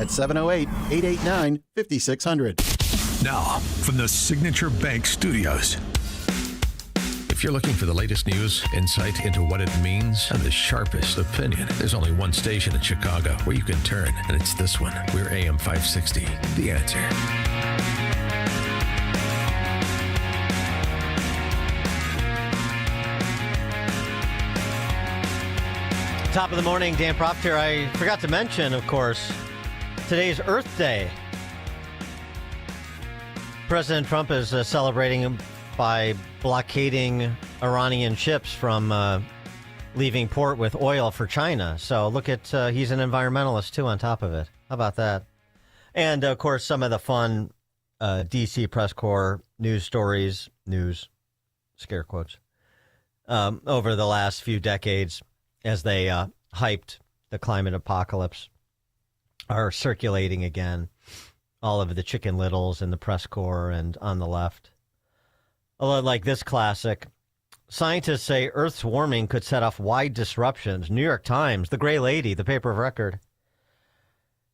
at 708-889-5600. Now, from the Signature Bank Studios. If you're looking for the latest news, insight into what it means, and the sharpest opinion, there's only one station in Chicago where you can turn, and it's this one. We're AM 560, The Answer. Top of the morning, Dan Proft here. I forgot to mention, of course, today's Earth Day. President Trump is celebrating by blockading Iranian ships from leaving port with oil for China. So look at, he's an environmentalist too on top of it. How about that? And of course, some of the fun D.C. press corps news stories, scare quotes, over the last few decades as they hyped the climate apocalypse are circulating again. All of the Chicken Littles in the press corps and on the left. Like this classic, scientists say Earth's warming could set off wide disruptions. New York Times, the Gray Lady, the paper of record.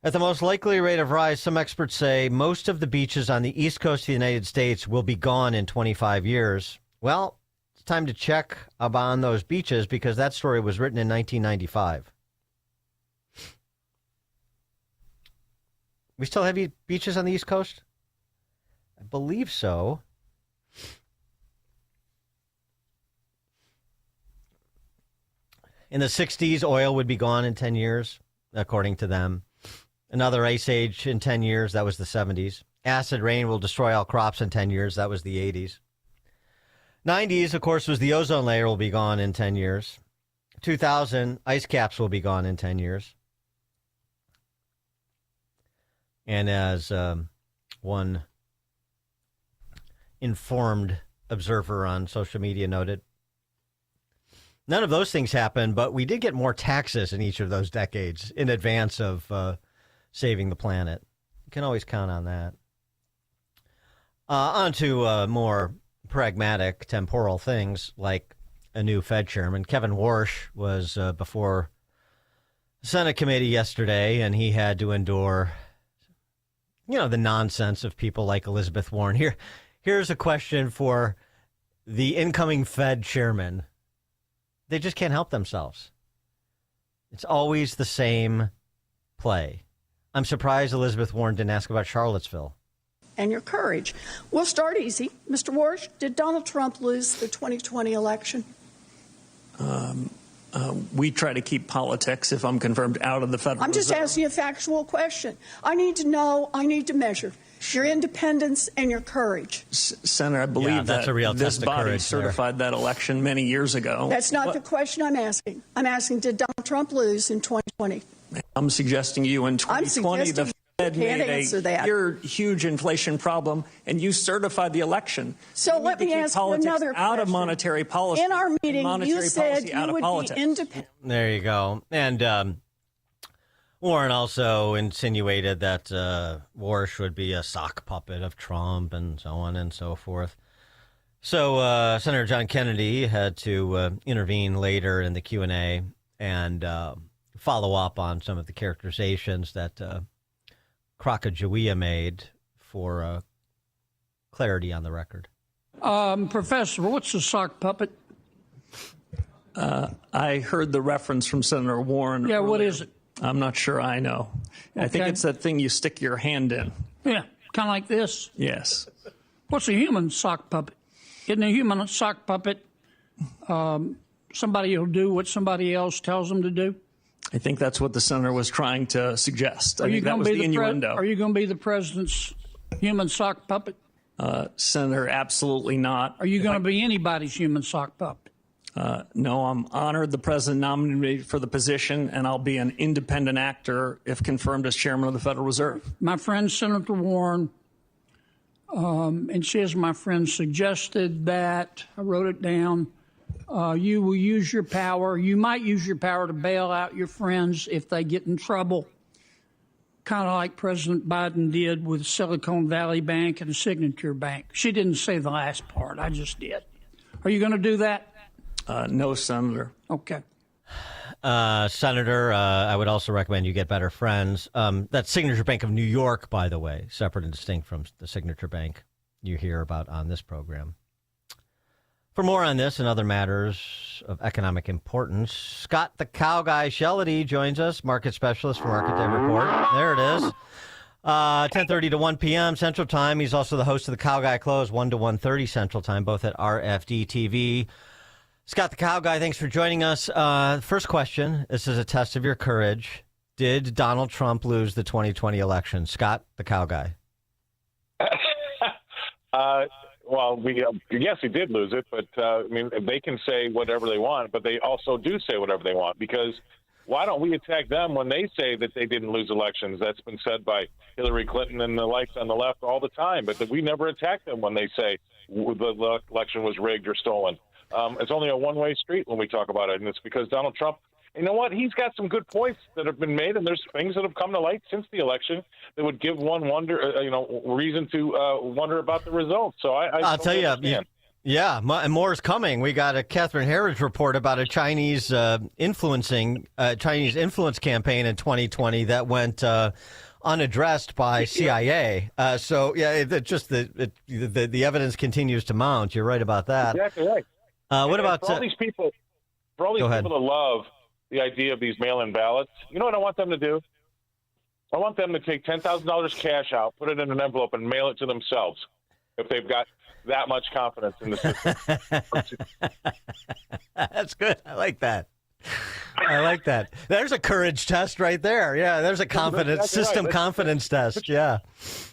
At the most likely rate of rise, some experts say most of the beaches on the east coast of the United States will be gone in 25 years. Well, it's time to check up on those beaches because that story was written in 1995. We still have beaches on the East Coast? I believe so. In the 60s, oil would be gone in 10 years, according to them. Another ice age in 10 years, that was the 70s. Acid rain will destroy all crops in 10 years, that was the 80s. 90s, of course, was the ozone layer will be gone in 10 years. 2000, ice caps will be gone in 10 years. And as one informed observer on social media noted, none of those things happened, but we did get more taxes in each of those decades in advance of saving the planet. You can always count on that. On to more pragmatic temporal things like a new Fed chairman. Kevin Warsh was before the Senate committee yesterday, and he had to endure, the nonsense of people like Elizabeth Warren. Here's a question for the incoming Fed chairman. They just can't help themselves. It's always the same play. I'm surprised Elizabeth Warren didn't ask about Charlottesville. And your courage. We'll start easy. Mr. Warsh, did Donald Trump lose the 2020 election? We try to keep politics, if I'm confirmed, out of the Federal I'm just Reserve. asking a factual question. I need to know, I need to measure your independence and your courage. Senator, I believe that's a real this test of body courage certified that election many years ago. That's not the question I'm asking. I'm asking, did Donald Trump lose in 2020? I'm suggesting you in 2020 the Fed can't made answer that. huge inflation problem, and you certified the election. So let me ask you another question. Out of monetary policy. In our meeting, you said you would be independent. There you go. And Warren also insinuated that Warsh would be a sock puppet of Trump and so on and so forth. So Senator John Kennedy had to intervene later in the Q&A and follow up on some of the characterizations that Krokajawea made for clarity on the record. Professor, what's a sock puppet? I heard the reference from Senator Warren. Yeah, earlier. what is it? I'm not sure I know. Okay. I think it's that thing you stick your hand in. Yeah, kind of like this. Yes. What's a human sock puppet? Isn't a human sock puppet somebody who'll do what somebody else tells them to do? I think that's what the senator was trying to suggest. I think that was the innuendo. Are you going to be the president's human sock puppet? Senator, absolutely not. Are you going to be anybody's human sock puppet? No, I'm honored the president nominated me for the position, and I'll be an independent actor if confirmed as chairman of the Federal Reserve. My friend Senator Warren, and she, as my friend, suggested that, I wrote it down, you will use your power. You might use your power to bail out your friends if they get in trouble, kind of like President Biden did with Silicon Valley Bank and Signature Bank. She didn't say the last part. I just did. Are you going to do that? No, Senator. Okay. Senator. I would also recommend you get better friends. That's Signature Bank of New York, by the way, separate and distinct from the Signature Bank you hear about on this program. For more on this and other matters of economic importance, Scott the Cow Guy Shellady joins us, market specialist for Market Day Report. There it is. 10:30 to 1 p.m. Central Time. He's also the host of the Cow Guy Close, 1 to 1:30 Central Time, both at RFD-TV. Scott the Cow Guy, thanks for joining us. First question, this is a test of your courage. Did Donald Trump lose the 2020 election? Scott the Cow Guy. Well, yes, he did lose it, but I mean, they can say whatever they want, but they also do say whatever they want, because why don't we attack them when they say that they didn't lose elections? That's been said by Hillary Clinton and the likes on the left all the time, but we never attack them when they say the election was rigged or stolen. It's only a one-way street when we talk about it, and it's because Donald Trump, you know what, he's got some good points that have been made, and there's things that have come to light since the election that would give one reason to wonder about the results. So I'll tell you, yeah, and more is coming. We got a Catherine Herridge report about a Chinese influence campaign in 2020 that went unaddressed by CIA. So yeah, the evidence continues to mount. You're right about that. Exactly right. What about for all these people? For all these people that love the idea of these mail-in ballots, you know what I want them to do? I want them to take $10,000 cash out, put it in an envelope, and mail it to themselves if they've got that much confidence in the system. That's good. I like that. There's a courage test right there. Yeah, there's a confidence confidence test. Yeah.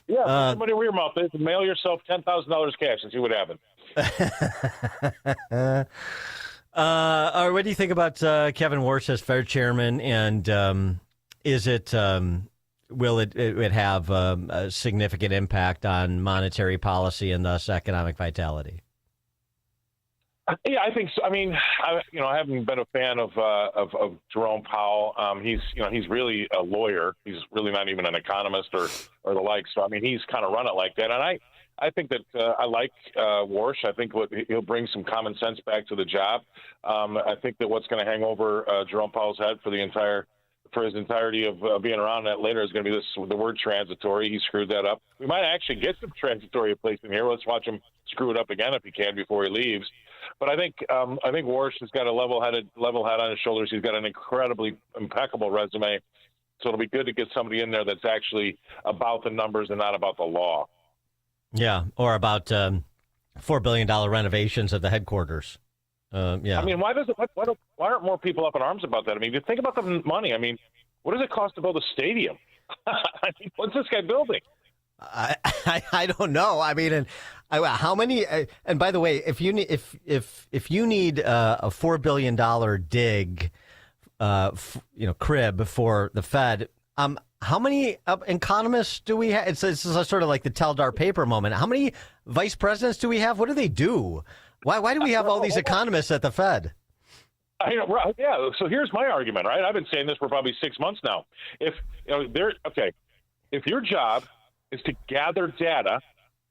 Yeah. Somebody where your mouth is and mail yourself $10,000 cash and see what happens. What do you think about Kevin Warsh as Fed chairman? And will it have a significant impact on monetary policy and thus economic vitality? Yeah, I think so. I mean, I haven't been a fan of Jerome Powell. He's really a lawyer. He's really not even an economist or the like. So I mean, he's kind of run it like that. And I think that I like Warsh. I think he'll bring some common sense back to the job. I think that what's going to hang over Jerome Powell's head for his entirety of being around that later is going to be the word transitory. He screwed that up. We might actually get some transitory replacement here. Let's watch him screw it up again if he can before he leaves. But I think Warsh has got a level head on his shoulders. He's got an incredibly impeccable resume. So it'll be good to get somebody in there that's actually about the numbers and not about the law. Yeah, or about $4 billion renovations of the headquarters. Yeah. I mean, why aren't more people up in arms about that? I mean, you think about the money. I mean, what does it cost to build a stadium? I mean, what's this guy building? I don't know. I mean, and how many? And by the way, if you need a $4 billion dig, crib for the Fed, how many economists do we have? It's sort of like the Teldar paper moment. How many vice presidents do we have? What do they do? Why do we have all these economists at the Fed? Yeah. So here's my argument, right? I've been saying this for probably 6 months now. If your job is to gather data,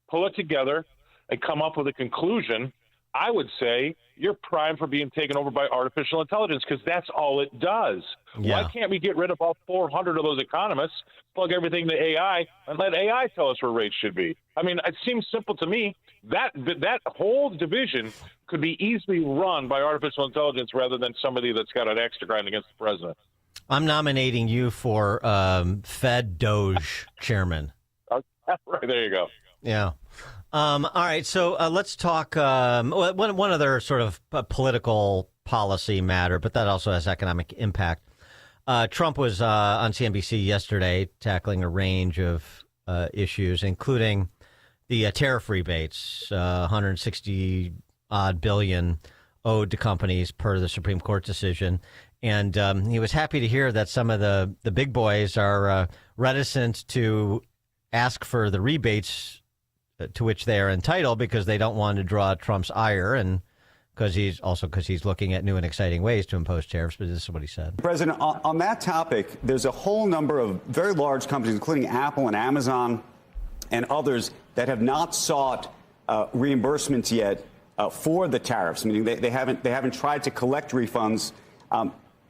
pull it together, and come up with a conclusion, I would say you're primed for being taken over by artificial intelligence, because that's all it does. Yeah. Why can't we get rid of all 400 of those economists, plug everything to AI, and let AI tell us where rates should be? I mean, it seems simple to me. That whole division could be easily run by artificial intelligence rather than somebody that's got an axe to grind against the president. I'm nominating you for Fed Doge chairman. Right, there you go. Yeah. All right, so let's talk one other sort of political policy matter, but that also has economic impact. Trump was on CNBC yesterday tackling a range of issues, including the tariff rebates, 160-odd billion owed to companies per the Supreme Court decision. And he was happy to hear that some of the big boys are reticent to ask for the rebates to which they are entitled because they don't want to draw Trump's ire, and because he's looking at new and exciting ways to impose tariffs. But this is what he said. President, on that topic, there's a whole number of very large companies, including Apple and Amazon and others, that have not sought reimbursements yet for the tariffs, meaning they haven't tried to collect refunds.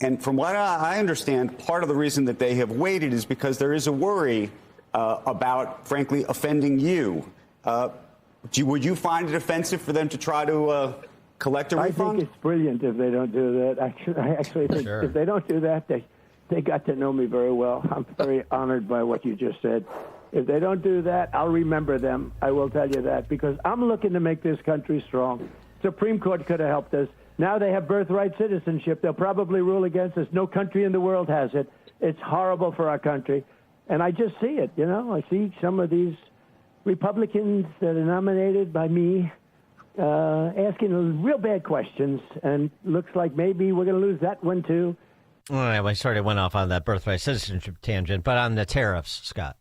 And from what I understand, part of the reason that they have waited is because there is a worry about, frankly, offending you. Would you find it offensive for them to try to collect a refund? I think it's brilliant if they don't do that. I actually think if they don't do that, they got to know me very well. I'm very honored by what you just said. If they don't do that, I'll remember them. I will tell you that, because I'm looking to make this country strong. Supreme Court could have helped us. Now they have birthright citizenship. They'll probably rule against us. No country in the world has it. It's horrible for our country. And I just see it, you know. I see some of these Republicans that are nominated by me asking real bad questions, and looks like maybe we're going to lose that one, too. All right, well, I sort of went off on that birthright citizenship tangent, but on the tariffs, Scott.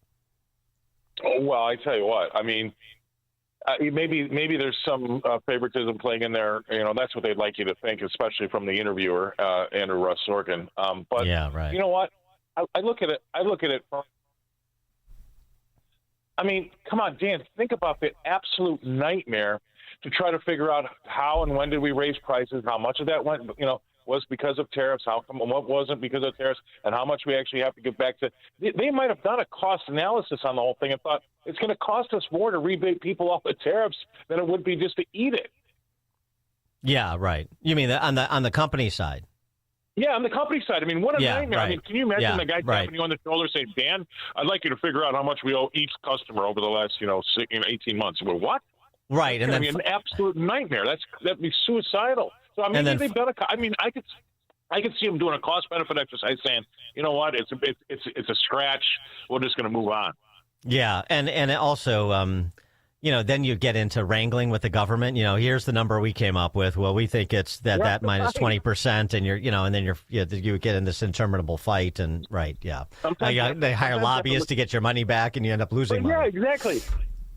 Oh, well, I tell you what, I mean, maybe there's some favoritism playing in there. You know, that's what they'd like you to think, especially from the interviewer, Andrew Russ Sorkin. But yeah, right. You know what? I look at it from, I mean, come on, Dan, think about the absolute nightmare to try to figure out how and when did we raise prices, how much of that went, you know, was because of tariffs, how come, what wasn't because of tariffs, and how much we actually have to give back to. They might have done a cost analysis on the whole thing and thought it's going to cost us more to rebate people off the tariffs than it would be just to eat it. Yeah, right. You mean on the company side? Yeah, on the company side. I mean, what a nightmare. Right. I mean, can you imagine the guy tapping you on the shoulder saying, Dan, I'd like you to figure out how much we owe each customer over the last, 18 months. Well, what? Right. That's and then an absolute nightmare. That'd be suicidal. So, I mean, they've done I could see them doing a cost-benefit exercise saying, you know what, it's a scratch. We're just going to move on. Yeah, and also, then you get into wrangling with the government. You know, here's the number we came up with. Well, we think it's that minus 20%, and and then you get in this interminable fight. And they hire lobbyists to get your money back, and you end up losing money. Yeah, exactly.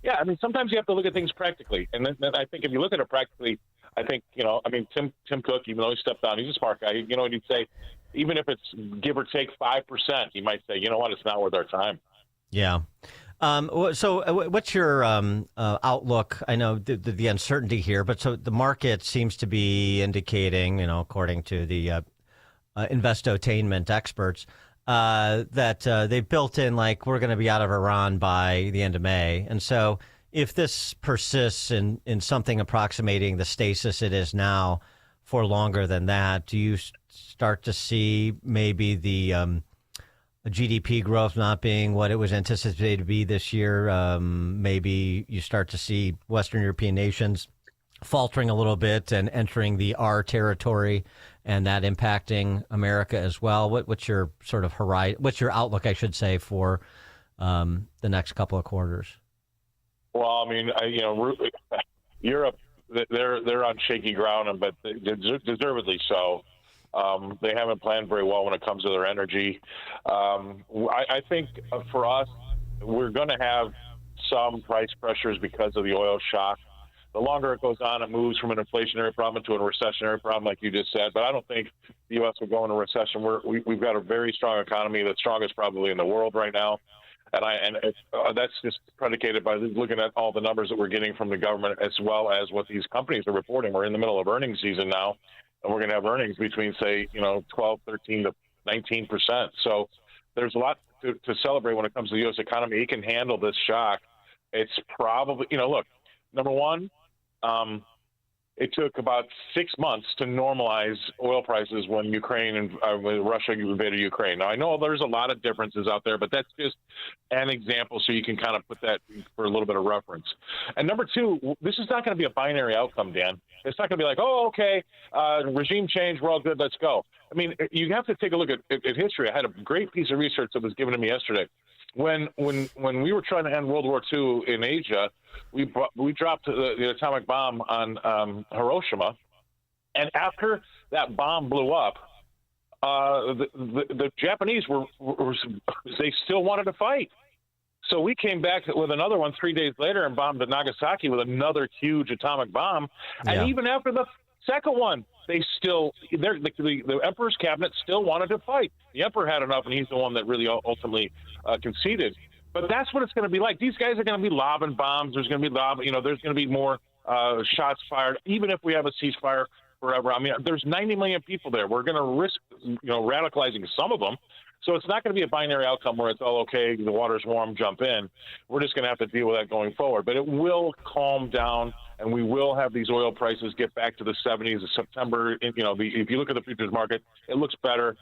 Yeah, I mean, sometimes you have to look at things practically, and then I think if you look at it practically, I think Tim Cook, even though he stepped down, he's a smart guy. You know what he'd say? Even if it's give or take 5%, he might say, you know what, it's not worth our time. Yeah. So what's your outlook? I know the uncertainty here, but so the market seems to be indicating, according to the Investotainment experts, that they've built in, like, we're going to be out of Iran by the end of May. And so if this persists in something approximating the stasis it is now for longer than that, do you start to see maybe the GDP growth not being what it was anticipated to be this year? Maybe you start to see Western European nations faltering a little bit and entering the R territory, and that impacting America as well. What's your sort of horizon? What's your outlook, I should say, for the next couple of quarters? Well, I mean, Europe, they're on shaky ground, but deservedly so. They haven't planned very well when it comes to their energy. I think for us, we're going to have some price pressures because of the oil shock. The longer it goes on, it moves from an inflationary problem to a recessionary problem, like you just said. But I don't think the U.S. will go into recession. We've got a very strong economy, the strongest probably in the world right now. And that's just predicated by looking at all the numbers that we're getting from the government, as well as what these companies are reporting. We're in the middle of earnings season now, and we're going to have earnings between, say, 12, 13 to 19%. So there's a lot to celebrate when it comes to the U.S. economy. It can handle this shock. It's probably, look, number one, it took about 6 months to normalize oil prices when when Russia invaded Ukraine. Now, I know there's a lot of differences out there, but that's just an example, so you can kind of put that for a little bit of reference. And number two, this is not going to be a binary outcome, Dan. It's not going to be like, oh, okay, regime change, we're all good, let's go. I mean, you have to take a look at history. I had a great piece of research that was given to me yesterday. When we were trying to end World War II in Asia, we dropped the atomic bomb on Hiroshima, and after that bomb blew up, the Japanese they still wanted to fight. So we came back with another one 3 days later and bombed Nagasaki with another huge atomic bomb. And even after the second one, the emperor's cabinet still wanted to fight. The emperor had enough, and he's the one that really ultimately conceded. But that's what it's going to be like. These guys are going to be lobbing bombs. There's going to be there's going to be more shots fired. Even if we have a ceasefire, forever. I mean, there's 90 million people there. We're going to risk, radicalizing some of them. So it's not going to be a binary outcome where it's all okay, the water's warm, jump in. We're just going to have to deal with that going forward. But it will calm down, and we will have these oil prices get back to the 70s in September. If you look at the futures market, it looks better.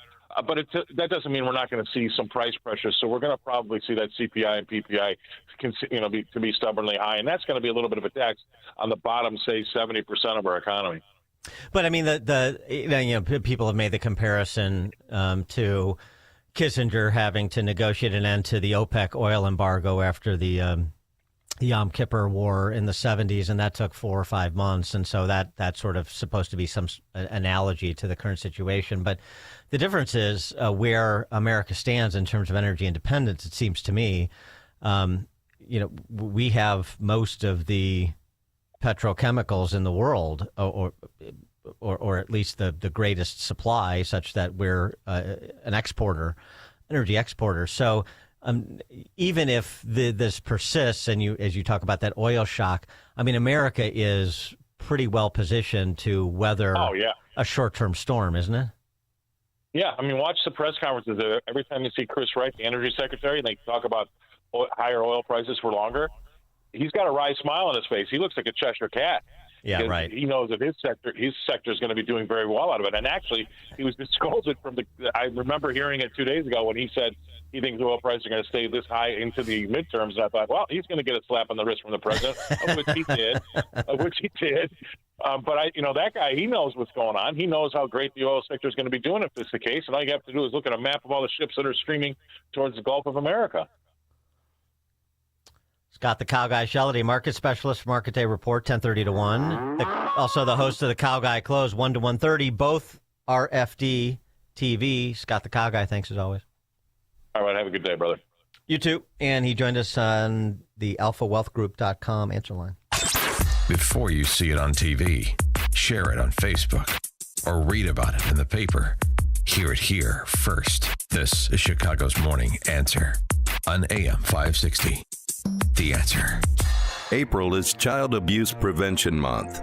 But that doesn't mean we're not going to see some price pressure. So we're going to probably see that CPI and PPI to be stubbornly high. And that's going to be a little bit of a tax on the bottom, say, 70% of our economy. But, I mean, people have made the comparison to Kissinger having to negotiate an end to the OPEC oil embargo after the Yom Kippur War in the 70s, and that took 4 or 5 months. And so that's sort of supposed to be some analogy to the current situation. But the difference is where America stands in terms of energy independence, it seems to me. We have most of the petrochemicals in the world, or at least the greatest supply, such that we're an energy exporter. So even if this persists, and as you talk about that oil shock, I mean, America is pretty well positioned to weather a short-term storm, isn't it? Yeah, I mean, watch the press conferences. Every time you see Chris Wright, the Energy Secretary, and they talk about higher oil prices for longer, he's got a wry smile on his face. He looks like a Cheshire cat. Yeah, right. He knows that his sector is going to be doing very well out of it. And actually, he was scolded I remember hearing it 2 days ago when he said he thinks oil prices are going to stay this high into the midterms. And I thought, well, he's going to get a slap on the wrist from the president, of which he did. But that guy, he knows what's going on. He knows how great the oil sector is going to be doing if this is the case. And all you have to do is look at a map of all the ships that are streaming towards the Gulf of America. Scott the Cow Guy Shellady, market specialist for Market Day Report, 10:30 to 1. Also the host of the Cow Guy Close, 1 to 1:30, both RFD-TV. Scott the Cow Guy, thanks as always. All right, have a good day, brother. You too. And he joined us on the alphawealthgroup.com answer line. Before you see it on TV, share it on Facebook, or read about it in the paper. Hear it here first. This is Chicago's Morning Answer on AM 560. The Answer. April is Child Abuse Prevention Month.